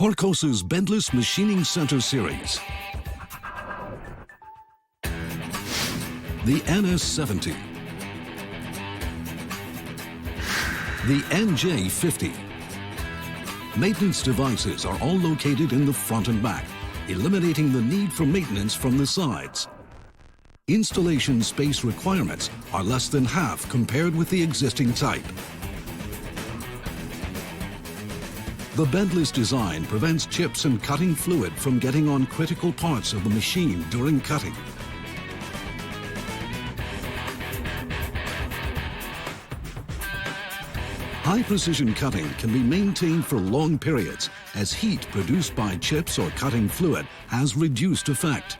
Horkos' Bedless Machining Center Series. The NS70. The NJ50. Maintenance devices are all located in the front and back, eliminating the need for maintenance from the sides. Installation space requirements are less than half compared with the existing type. The Bedless design prevents chips and cutting fluid from getting on critical parts of the machine during cutting. High-precision cutting can be maintained for long periods as heat produced by chips or cutting fluid has reduced effect.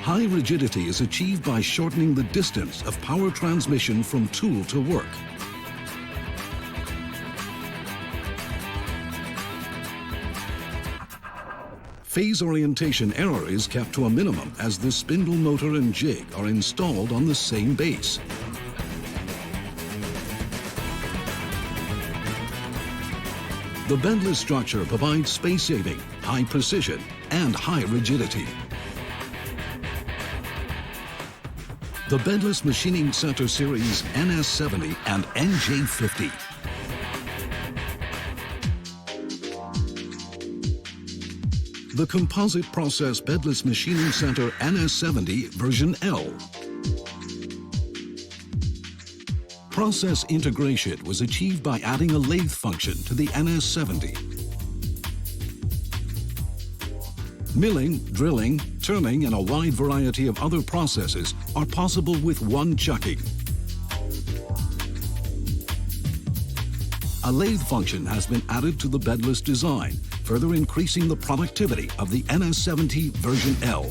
High rigidity is achieved by shortening the distance of power transmission from tool to work. Phase orientation error is kept to a minimum as the spindle motor and jig are installed on the same base. The Bedless structure provides space saving, high precision, and high rigidity. The Bedless Machining Center Series NS70 and NJ50. The Composite Process Bedless Machining Center NS70 version L. Process integration was achieved by adding a lathe function to the NS70. Milling, drilling, turning, and a wide variety of other processes are possible with one chucking. A lathe function has been added to the Bedless design, further increasing the productivity of the NS70 version L.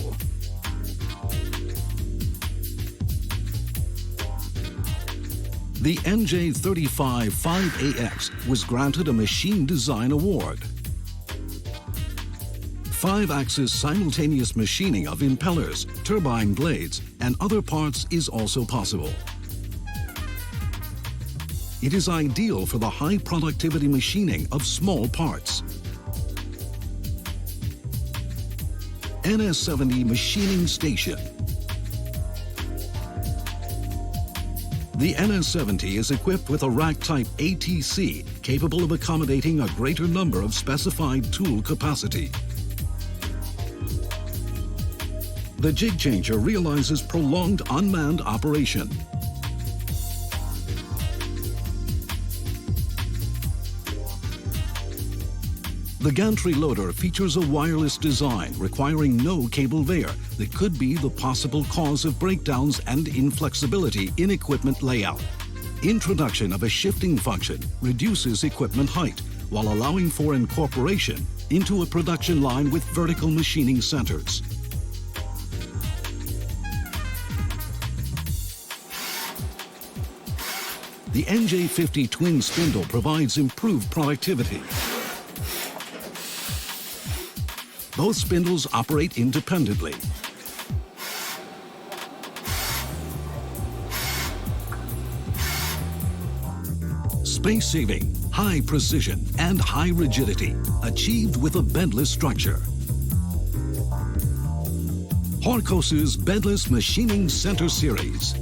The NJ35-5AX was granted a Machine Design Award. 5-axis simultaneous machining of impellers, turbine blades, and other parts is also possible. It is ideal for the high productivity machining of small parts. NS70 Machining Station. The NS70 is equipped with a rack-type ATC capable of accommodating a greater number of specified tool capacity. The jig changer realizes prolonged unmanned operation. The gantry loader features a wireless design requiring no cable wear that could be the possible cause of breakdowns and inflexibility in equipment layout. Introduction of a shifting function reduces equipment height while allowing for incorporation into a production line with vertical machining centers. The NJ50 twin spindle provides improved productivity. Both spindles operate independently. Space saving, high precision, and high rigidity, achieved with a Bedless structure. Horkos' Bedless Machining Center Series.